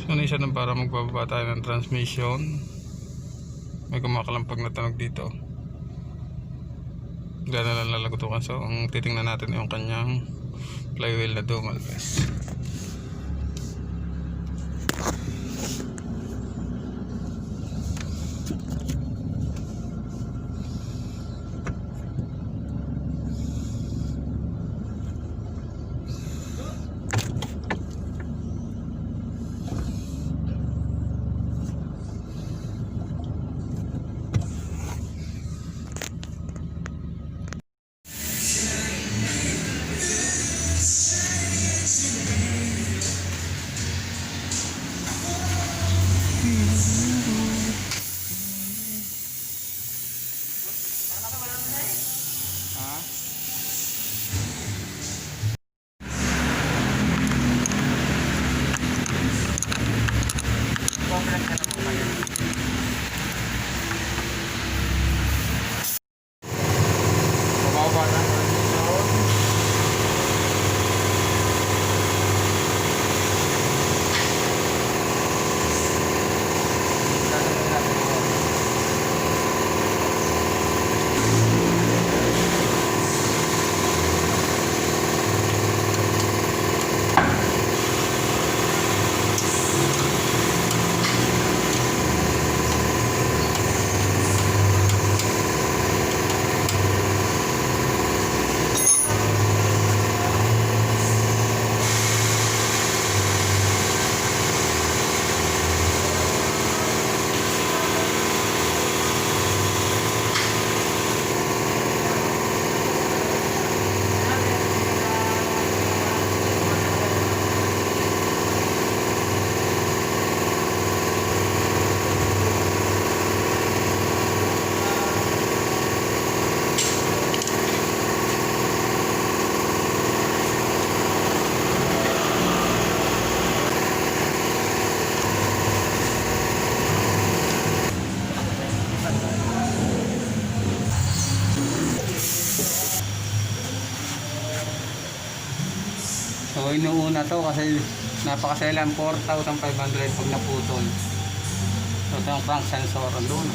So isa na para magbababa tayo ng transmission. May kumakalampag na tunog dito. Gano'n lang lalagutukan. So ang titingnan natin yung kanyang flywheel na dual press. So inuuna to kasi napakaselan 4,500 pag naputol. So ito yung crank sensor doon.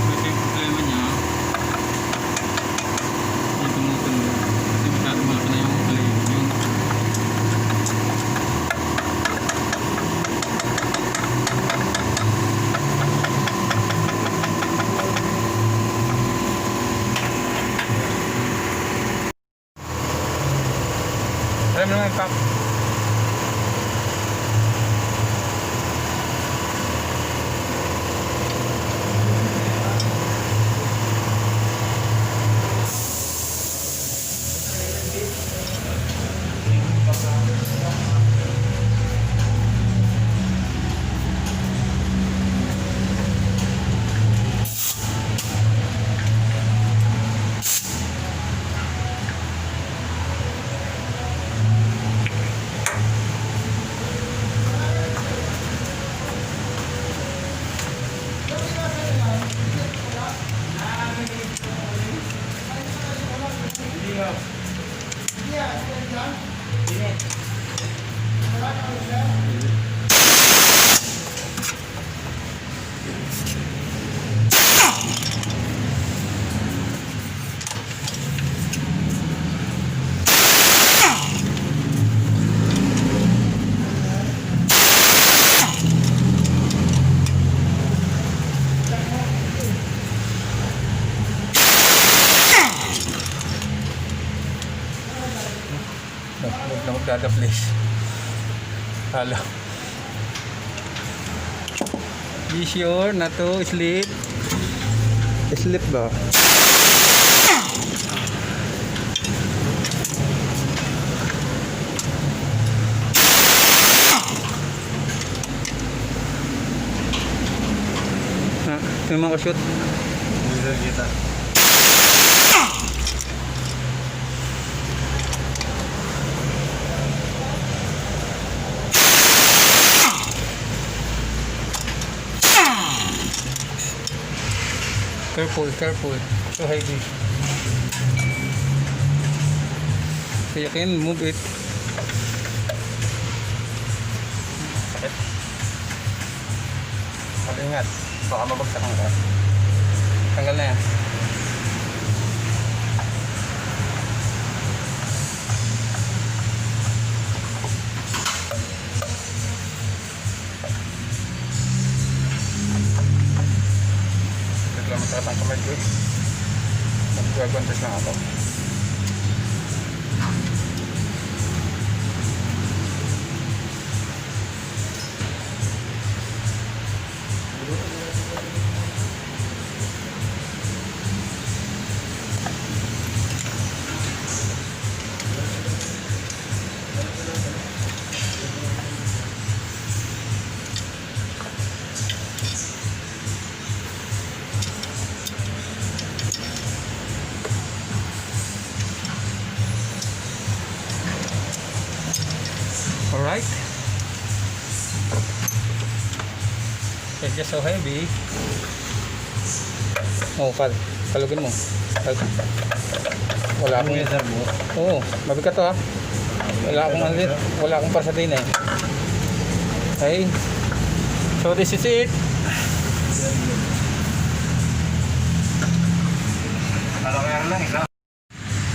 Ito yung problema niya. Yung tumutunog. Kasi masyado malaki na yung flame. Yun. Alam mo naman, Pak. Huwag na magdada-place. Halo. Be sure na to sleep. Sleep ba? Yung mga shoot. Bisa kita. Careful, careful. So heavy. So you can move it. Sakit. Mag-ingat. Baka mabagsak ang ka. Tanggal na yan. Masakit ang kamay ko eh. Mag-contest lang ako. Alright. It's just so heavy. Oh, kalugin mo. Wala akong Oo, mabigat to ha. Wala akong parsadina eh. Okay. So this is it.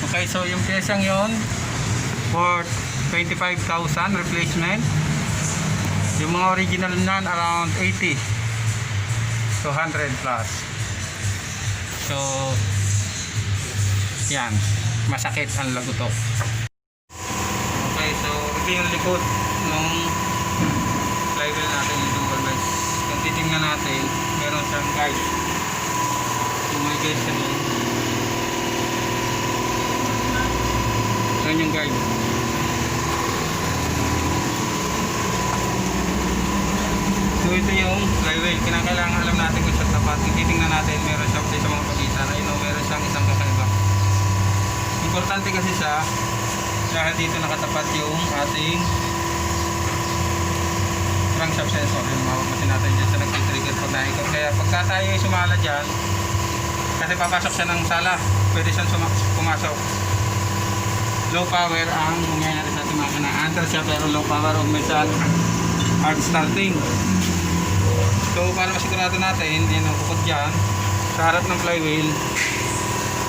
Okay, so yung pyesang yon for 25,000 replacement. Yung mga original nan around 80 to 100 plus. So yan, masakit ang lagutok. Okay, so ito yung likod ng flywheel natin yung dual guys. Kung titingnan natin, meron siyang guide. Yung may guide sa doon. Yan yung guide. So ito yung flywheel. Kinakailangan alam natin kung siya tapat. Kung titingnan natin, meron siya sa mga pagitan. Ayun o, meron siyang isang kakaiba. Importante kasi siya, Dahil dito nakatapat yung ating crankshaft sensor. Yung mapapagsin natin dyan sa nag-trigger pag naikot. Kaya pagka tayo ay sumala dyan, kasi papasok siya ng sala, pwede siyang pumasok. Low power ang nangyayari sa ating makina. Under siya pero low power o minsan hard starting. So para masigurado natin, hindi na bukod dyan, sa harap ng flywheel,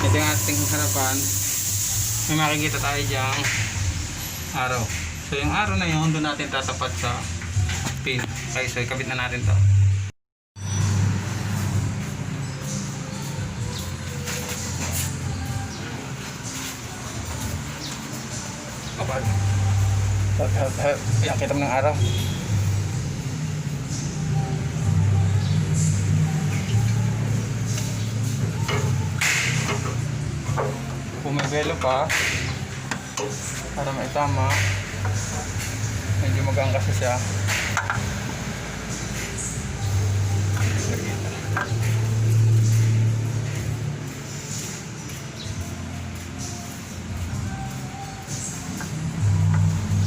ito yung ating harapan, may makikita tayo dyan araw. So yung araw na yun, doon natin tatapat sa pin. Okay, so ikabit na natin to. Kapag yan, kita mo ng araw. Pumibelo pa para maitama, medyo magaan kasi siya.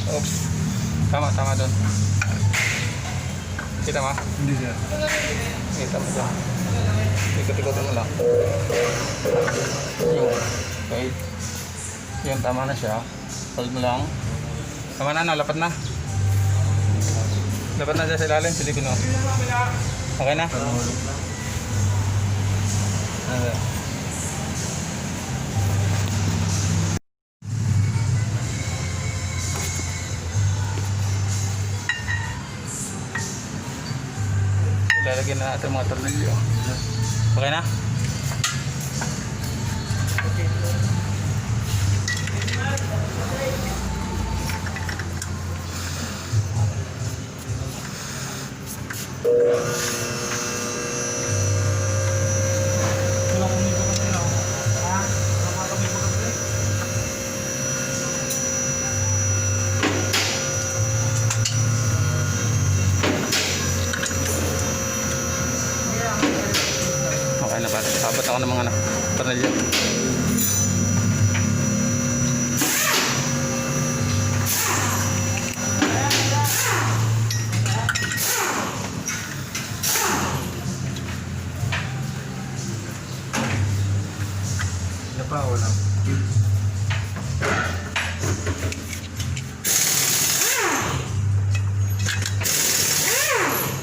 Oops, tama doon. Kita mo? Hindi siya. Kita mo dyan. Ikot-ikotin mo lang. Yun. Okay. Yun, tama na siya. Hold mo lang. Tama na, lapat na. Lapat na dyan sa ilalim. Pili ko no. Okay na? Lalagyan na natin mga tornilyo. Okay na? Okay na, para sabot ako ng mga tornilyo. Pa wala.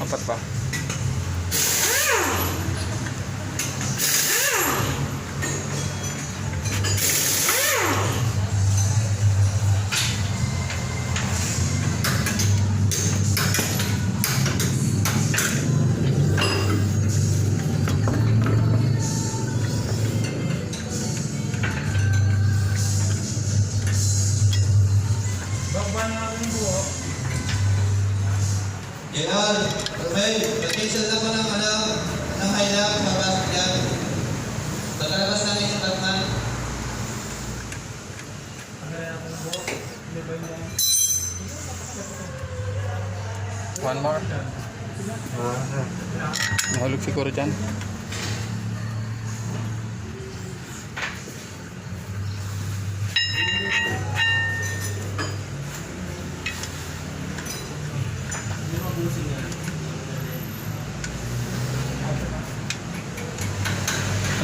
Apat pa. Yan, okay. Pag-cancel na ko ng highlight, mabasok yan. Tagalabas na yung Batman. One more. Mahulog siguro dyan.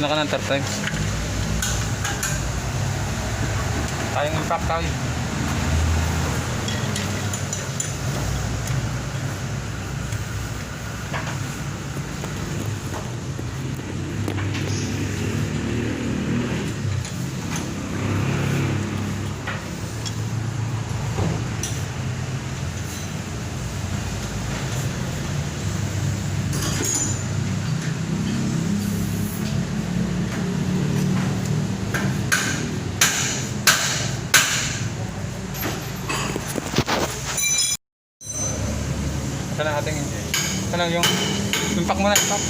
Ano ka ng third time? Tayong impact tayo. Ito na ating ito lang yung impact muna, impact.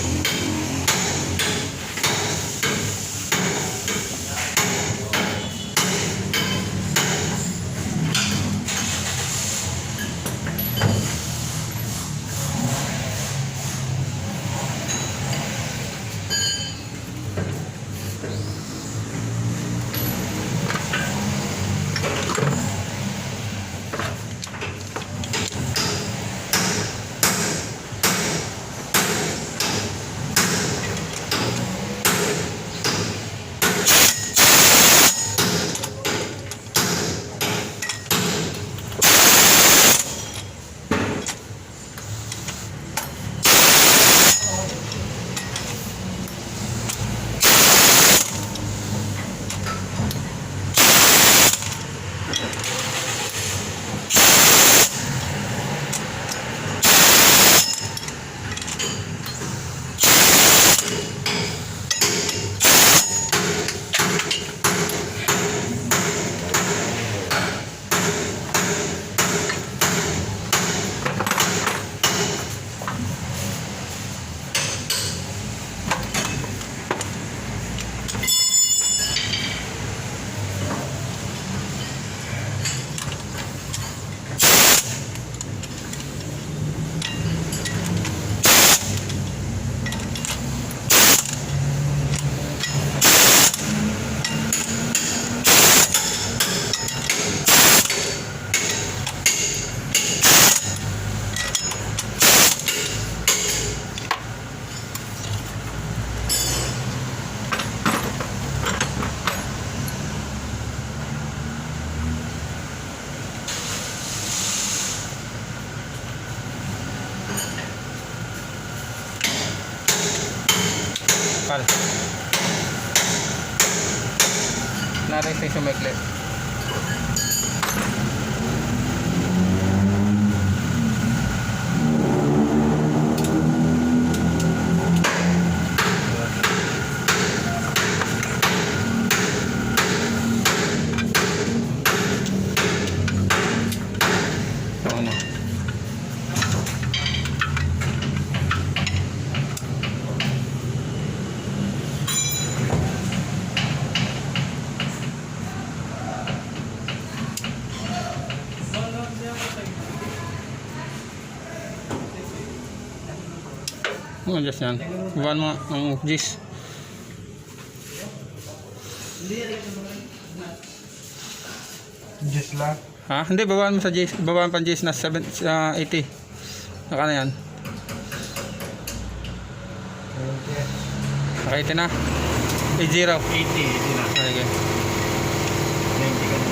bakal. Narin sa sumeklit. Just yan. Iwan mo ang gis. Just lang. Ha? Hindi, babaan mo sa gis. Babaan pang gis na 80. Naka na yan. Naka 80 na. 80. 80 na. Okay. 90 ka na.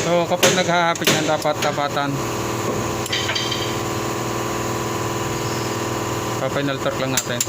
So kapag naghahapit yan, dapat tapatan. Pa-final torque lang natin.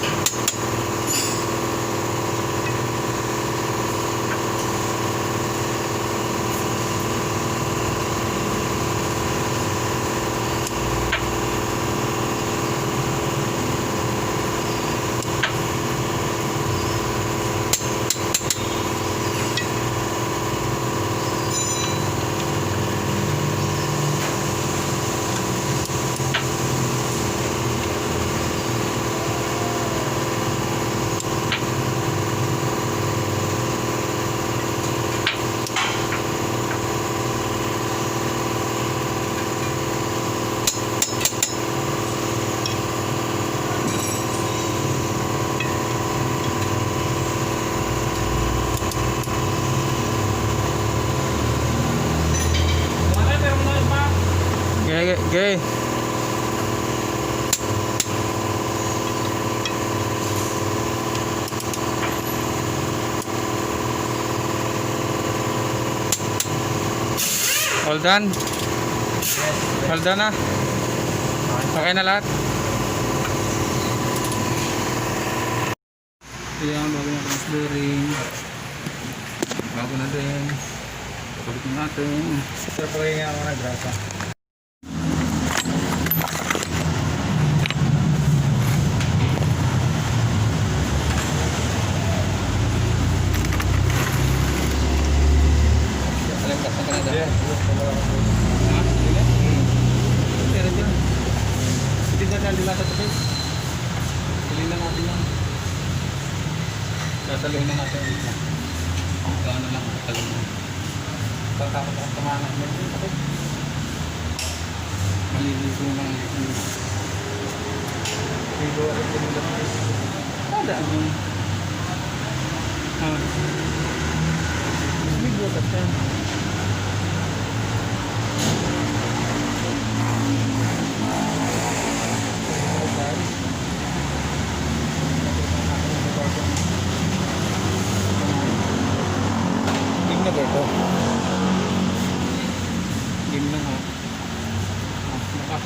Okay. All done? All done na? Okay na lahat? Ayan, bago na ang bearing. Bago na din. Palit natin. Pero pagkain nga ako na grasa. Sasaluhin na natin dito. Ito ano lang, tagal mo. Pagkakot akong tumanak mo. Maliligo lang. Ligo ako po nila. Kada mo. Ligo ka siya. Game na ba ito? Game na ha. Naka.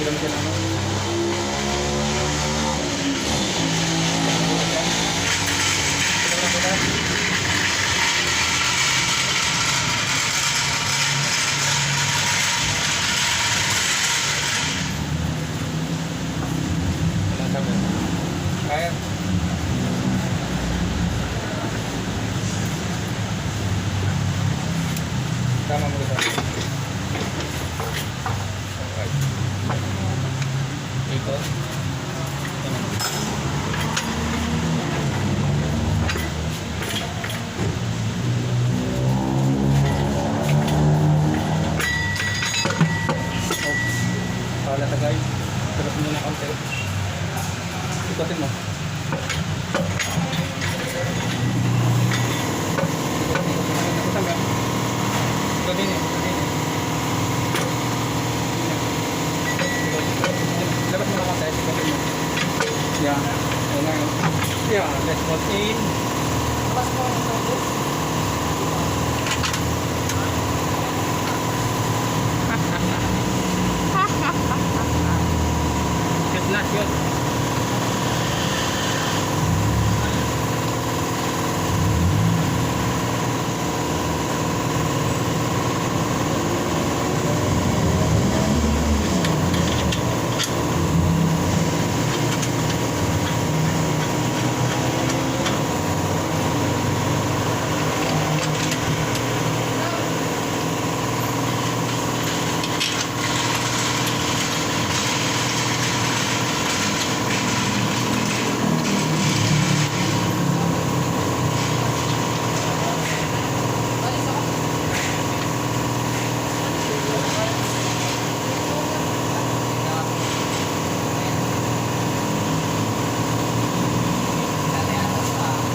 Silang ka naman. Kaya. Tama mo ito. Ito. Pala ta guys. Tulog muna konti. Ikutin mo. Ikutin ka. Ito din eh. Labas mo na konti. Ikutin mo. Yeah. Ayun na yun. Yeah, let's put in. Shoot na, shoot.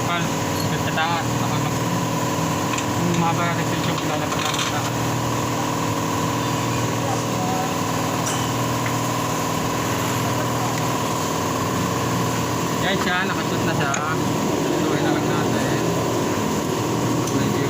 Pal, tatangas. Mahaba natin sa joke, lalabas lang sa takas. Guys, siya, nakashoot na siya. Tuloy na lang natin. Review.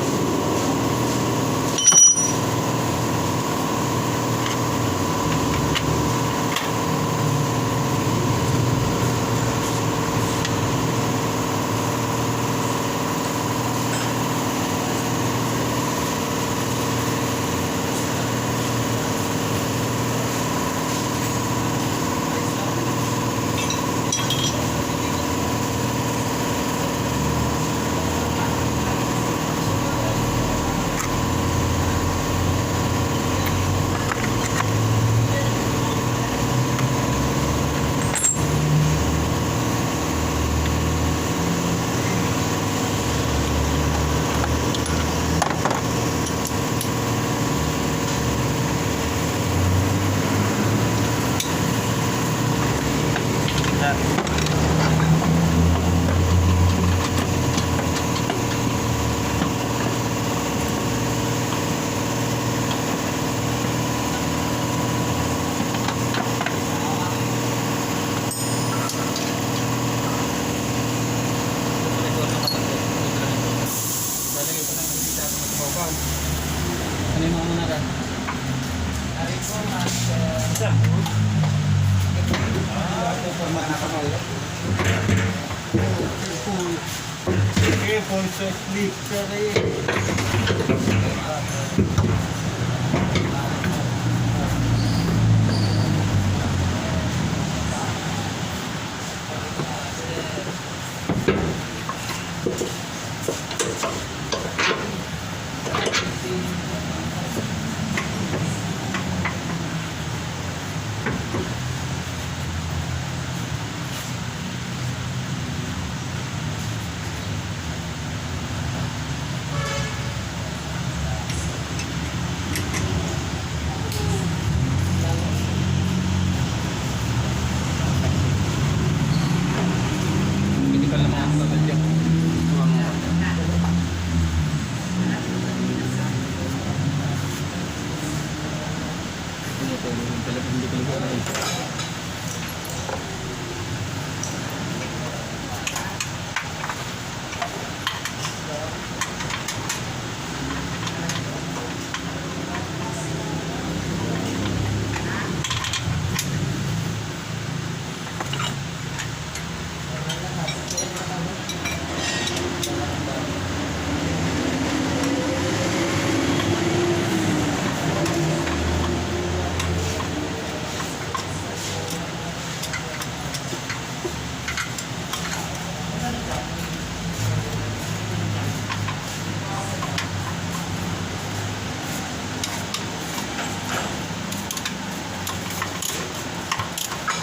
Ano yung mga muna ka? Format na kapal. Full sleep ka rin.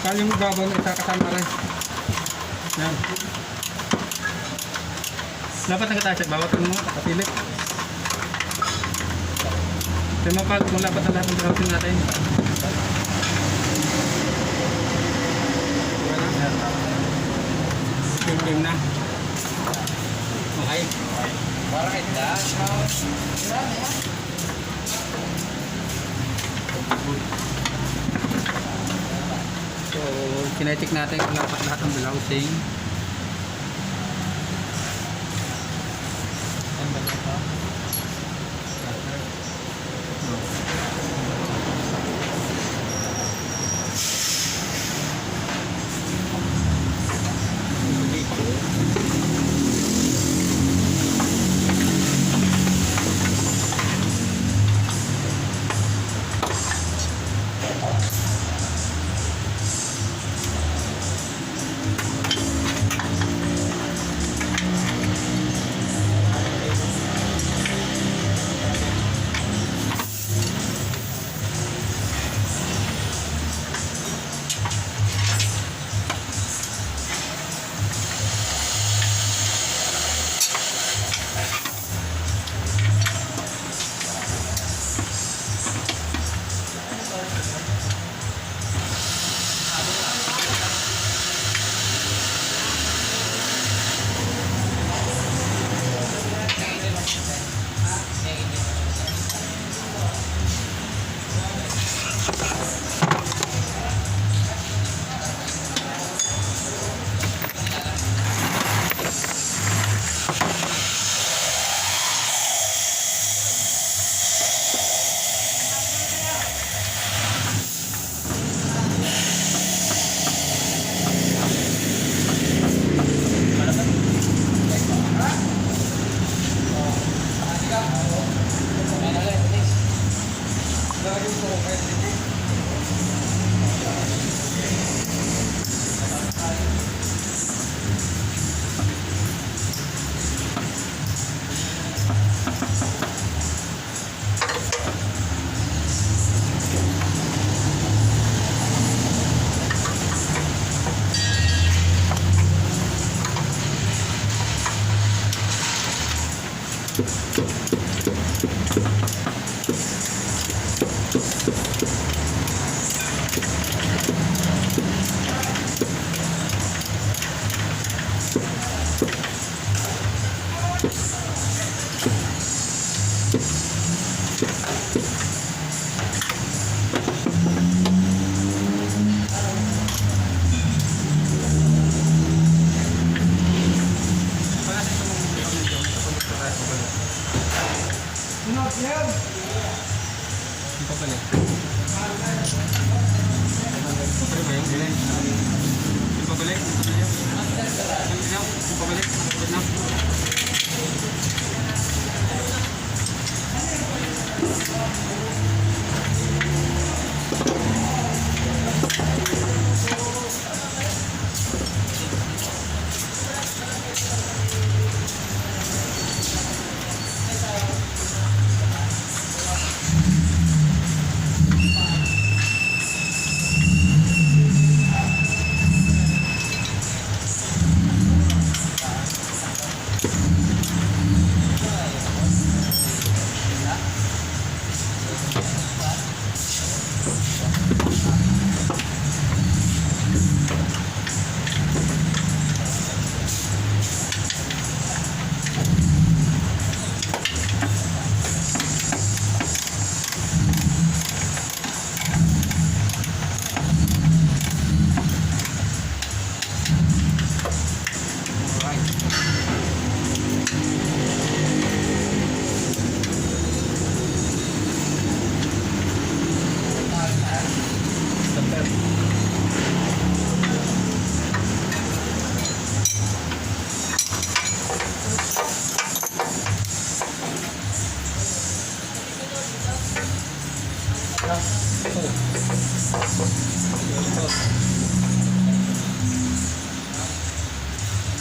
Kali yung babaw na isa kasama rin. Yan. Dapat nagkataas siya. Bawat ano mga kapilit. Kaya mapal kung dapat na lahat ng routing natin. Game na. Okay. So, kinetic natin kung dapat lahat ng routing.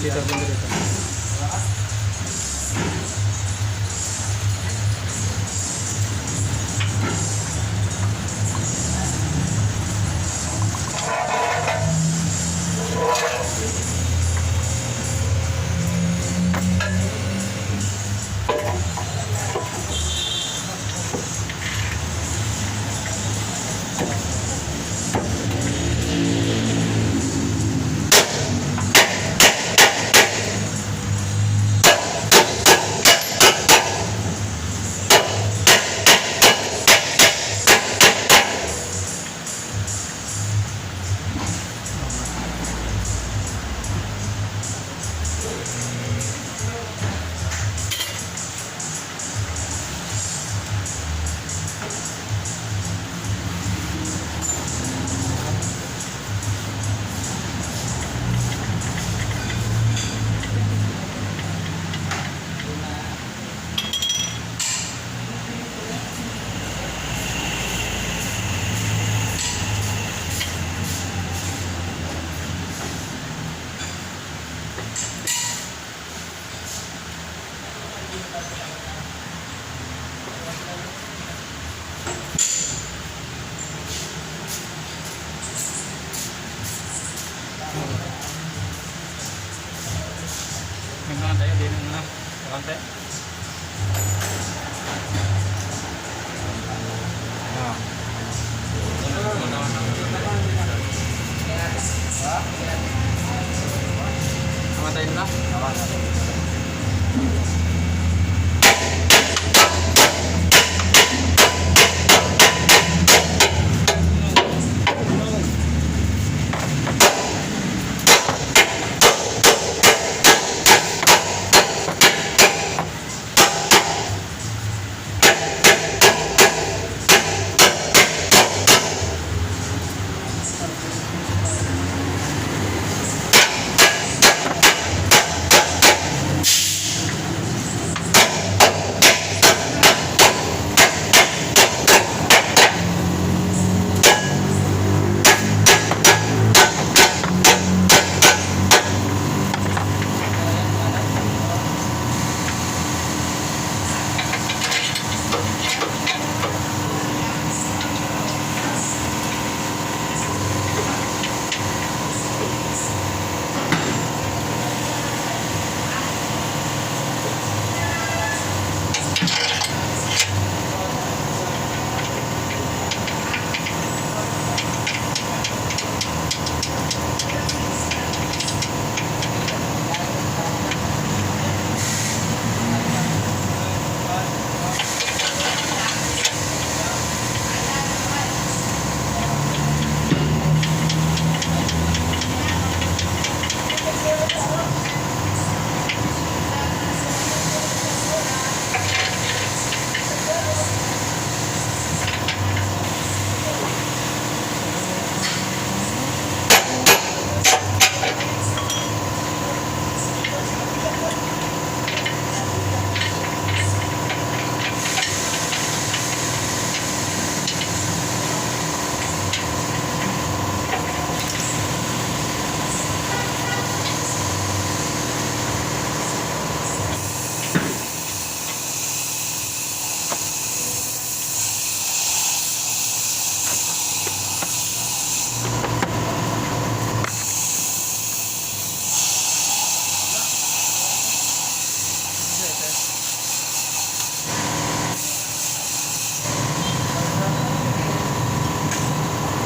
Dito, dito. konti. Ah. Namatayin na?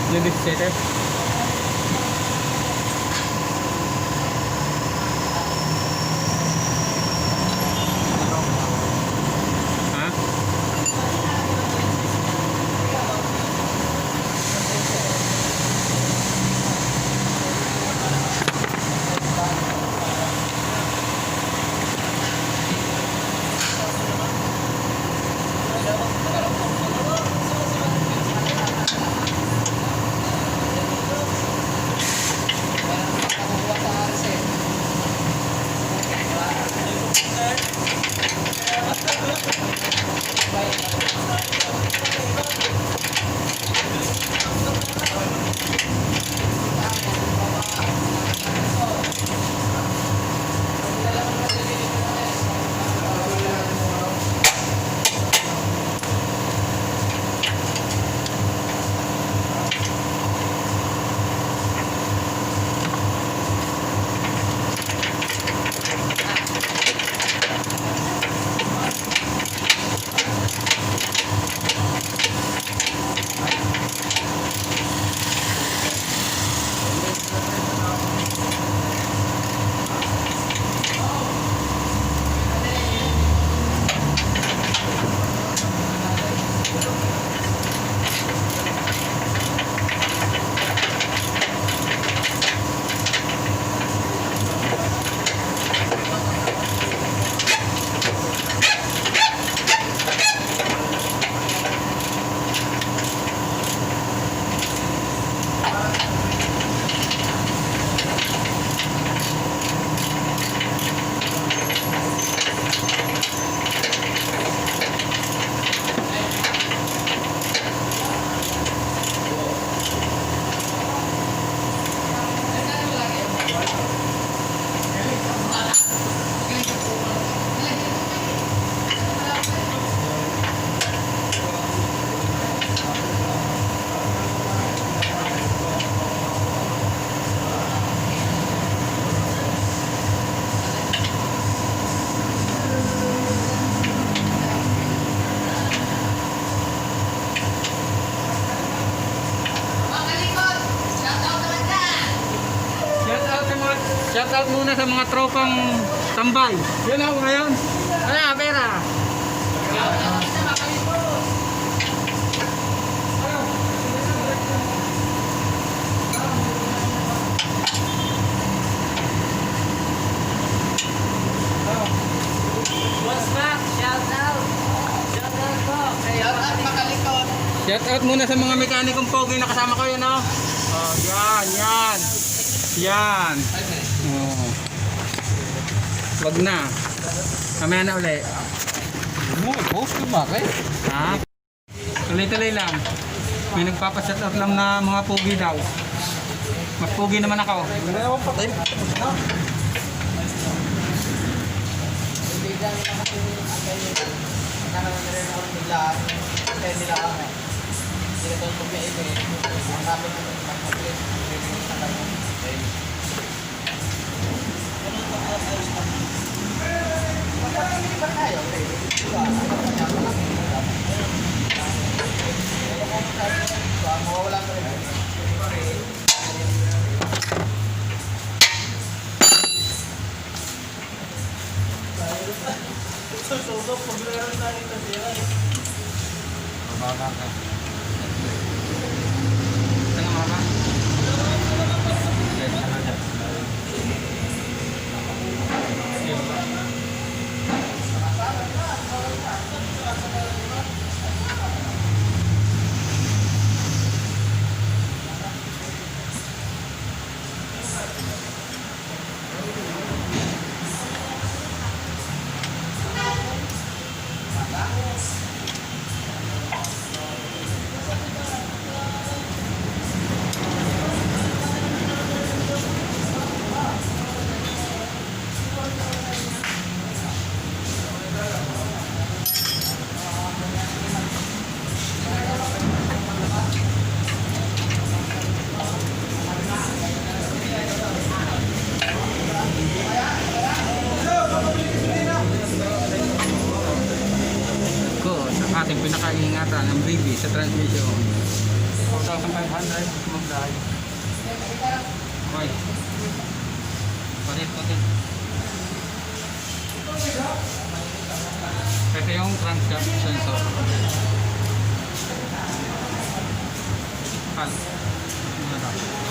Yung 17. Ha? Shout out muna sa mga tropang tambay. Yun ako ngayon. Ano, pera. Shout out muna sa mga mekanikong pogi na kasama ko yun, oh. Oh, yan. Yan. Oh. Wag na. Mamaya na uli. Post ko ba kayo? Ha? Tuloy-tuloy lang. May nagpapa-shout out lang na mga pogi daw. Mas pogi naman ako. Hindi na naman patay. Tengah mama. Ating pinakaingatan ng baby sa transmission. 4,500 mag-drive. Okay. Palit. Ito yung crankshaft sensor. Ano na?